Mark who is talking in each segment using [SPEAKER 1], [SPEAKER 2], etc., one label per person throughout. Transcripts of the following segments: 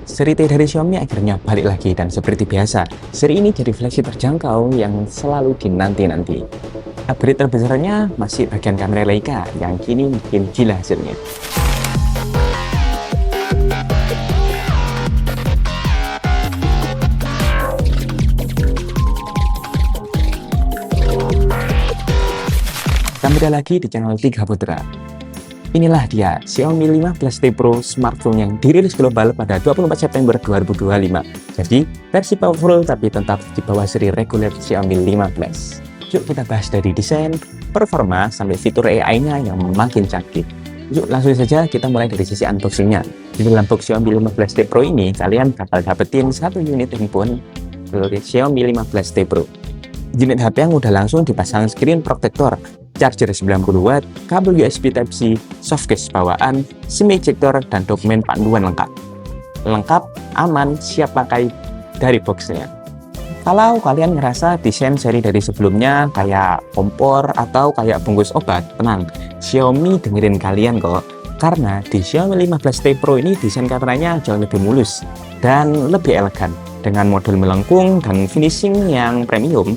[SPEAKER 1] Seri T dari Xiaomi akhirnya balik lagi dan seperti biasa, seri ini jadi flagship terjangkau yang selalu dinanti-nanti. Upgrade terbesarnya masih bagian kamera Leica yang kini bikin gila hasilnya. Kembali lagi di channel 3 Putra. Inilah dia, Xiaomi 15T Pro smartphone yang dirilis global pada 24 September 2025. Jadi, versi powerful tapi tetap di bawah seri reguler Xiaomi 15. Yuk kita bahas dari desain, performa, sampai fitur AI-nya yang makin canggih. Yuk langsung saja kita mulai dari sisi unboxing-nya. Di dalam box Xiaomi 15T Pro ini, kalian bakal dapetin satu unit handphone dari Xiaomi 15T Pro. Unit HP yang udah langsung dipasang screen protector, charger 90 watt, kabel USB Type-C, softcase bawaan, SIM ejector, dan dokumen panduan lengkap. Lengkap, aman, siap pakai dari boxnya. Kalau kalian ngerasa desain seri dari sebelumnya kayak kompor atau kayak bungkus obat, tenang, Xiaomi dengerin kalian kok. Karena di Xiaomi 15T Pro ini desain kameranya jauh lebih mulus dan lebih elegan. Dengan model melengkung dan finishing yang premium,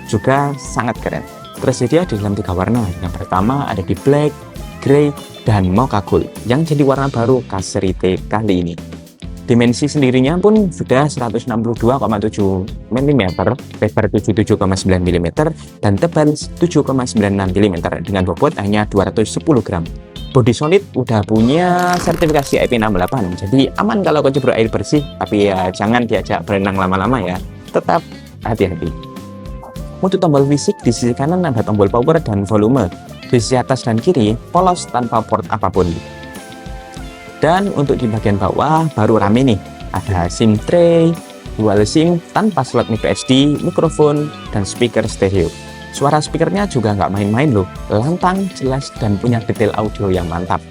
[SPEAKER 1] juga sangat keren. Tersedia di dalam 3 warna. Yang pertama ada di black, grey, dan mocha gold yang jadi warna baru khas seri T kali ini. Dimensi sendirinya pun sudah 162,7 mm, lebar 77,9 mm, dan tebal 7,96 mm dengan bobot hanya 210 gram. Body solid udah punya sertifikasi IP68, jadi aman kalau kecebur air bersih, tapi ya jangan diajak berenang lama-lama ya. Tetap hati-hati. Untuk tombol fisik, di sisi kanan ada tombol power dan volume. Di sisi atas dan kiri, polos tanpa port apapun. Dan untuk di bagian bawah, baru rame nih. Ada SIM tray, dual SIM tanpa slot microSD, mikrofon, dan speaker stereo. Suara speakernya juga nggak main-main loh. Lantang, jelas, dan punya detail audio yang mantap.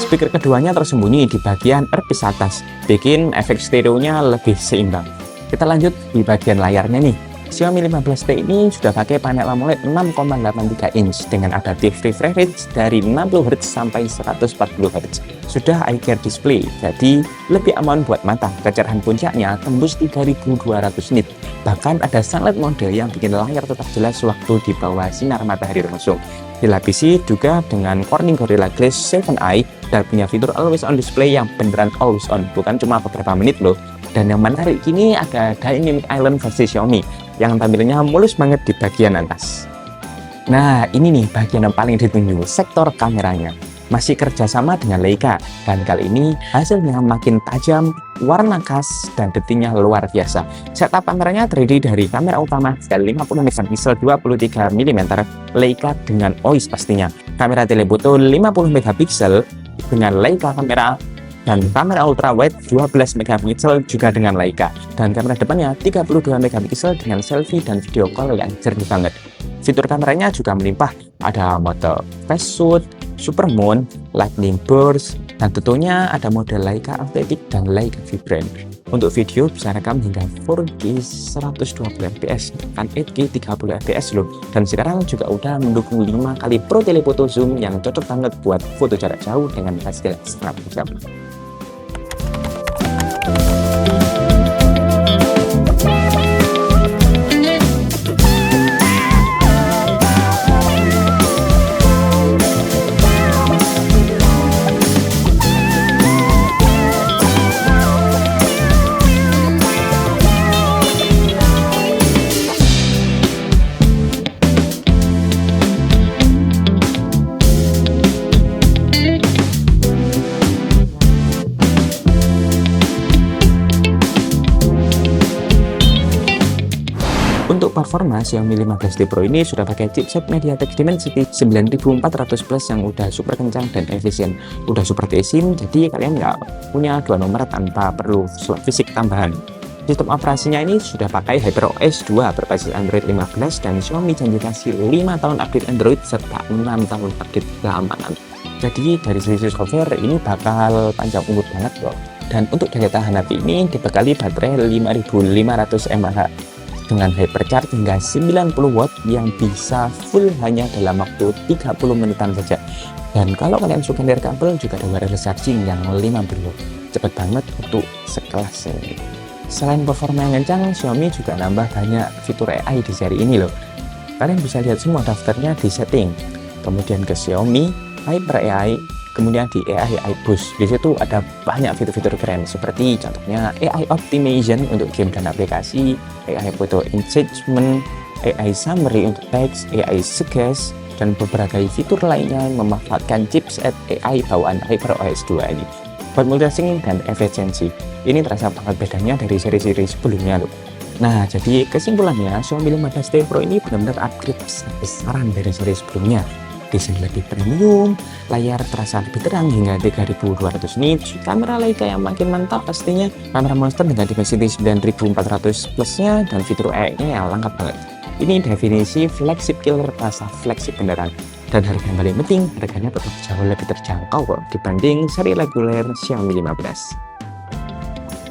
[SPEAKER 1] Speaker keduanya tersembunyi di bagian earpiece atas, bikin efek stereonya lebih seimbang. Kita lanjut di bagian layarnya nih. Xiaomi 15T ini sudah pakai panel AMOLED 6,83 inch dengan adaptive refresh rate dari 60Hz sampai 140Hz. Sudah eye care display, jadi lebih aman buat mata. Kecerahan puncaknya tembus 3200 nit. Bahkan ada sunlight mode yang bikin layar tetap jelas waktu di bawah sinar matahari langsung. Dilapisi juga dengan Corning Gorilla Glass 7i dan punya fitur always on display yang beneran always on, bukan cuma beberapa menit loh. Dan yang menarik kini ada Dynamic Island versi Xiaomi yang tampilnya mulus banget di bagian atas. Nah, ini nih bagian yang paling ditunggu, sektor kameranya. Masih kerjasama dengan Leica, dan kali ini hasilnya makin tajam, warna khas, dan detailnya luar biasa. Setup kameranya terdiri dari kamera utama skala 50 megapiksel 23 mm Leica dengan OIS pastinya, kamera telefoto 50 megapiksel dengan Leica kamera, dan kamera ultrawide 12 megapiksel juga dengan Leica, dan kamera depannya 32 megapiksel dengan selfie dan video call yang jernih banget. Fitur kameranya juga melimpah, ada mode fast shoot, super moon, lightning burst, dan tentunya ada mode Leica Authentic dan Leica Vibrant. Untuk video bisa rekam hingga 4K 120 fps dan 8K 30 fps loh. Dan sekarang juga udah mendukung 5 kali pro telephoto zoom yang cocok banget buat foto jarak jauh dengan hasil snap jam. Untuk performa, Xiaomi 15T Pro ini sudah pakai chipset MediaTek Dimensity 9400 Plus yang udah super kencang dan efisien. Udah super eSIM, jadi kalian nggak punya 2 nomor tanpa perlu slot fisik tambahan. Sistem operasinya ini sudah pakai HyperOS 2 berbasis Android 15 dan Xiaomi janji kasih 5 tahun update Android serta 6 tahun update keamanan. Jadi dari sisi software ini bakal panjang umur banget loh. Dan untuk daya tahan HP ini dibekali baterai 5500 mAh dengan hypercharge hingga 90 watt yang bisa full hanya dalam waktu 30 menitan saja. Dan kalau kalian suka nirkabel juga ada wireless charging yang 50 watt. Cepet banget untuk sekelas ini. Selain performa yang kencang, Xiaomi juga nambah banyak fitur AI di seri ini loh. Kalian bisa lihat semua daftarnya di setting. Kemudian ke Xiaomi, Hyper AI, kemudian di AI Boost. Di situ ada banyak fitur-fitur keren seperti contohnya AI Optimization untuk game dan aplikasi, AI Photo Enhancement, AI Summary untuk teks, AI Suggest, dan beberapa fitur lainnya yang memanfaatkan chipset AI bawaan HyperOS 2 ini. Buat multitasking dan efisiensi, ini terasa banget bedanya dari seri-seri sebelumnya loh. Nah, jadi kesimpulannya Xiaomi 15T Pro ini benar-benar upgrade besar-besaran dari seri sebelumnya. Desain lebih premium, layar terasa lebih terang hingga 3200 nits, kamera Leica yang makin mantap pastinya, kamera monster dengan dimensity 9400 plusnya, dan fitur AI-nya yang lengkap banget. Ini definisi flagship killer rasa flagship beneran. Dan harga yang paling penting, harganya tetap jauh lebih terjangkau kok dibanding seri reguler Xiaomi 15.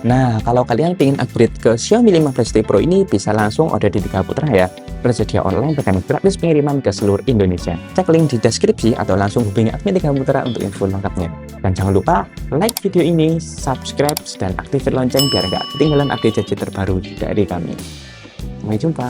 [SPEAKER 1] Nah, kalau kalian ingin upgrade ke Xiaomi 15T Pro ini bisa langsung order di Tiga Putra ya. Tersedia online bahkan gratis pengiriman ke seluruh Indonesia. Cek link di deskripsi atau langsung hubungi admin Tiga Putra untuk info lengkapnya. Dan jangan lupa like video ini, subscribe, dan aktifkan lonceng biar nggak ketinggalan update terbaru dari kami. Sampai jumpa.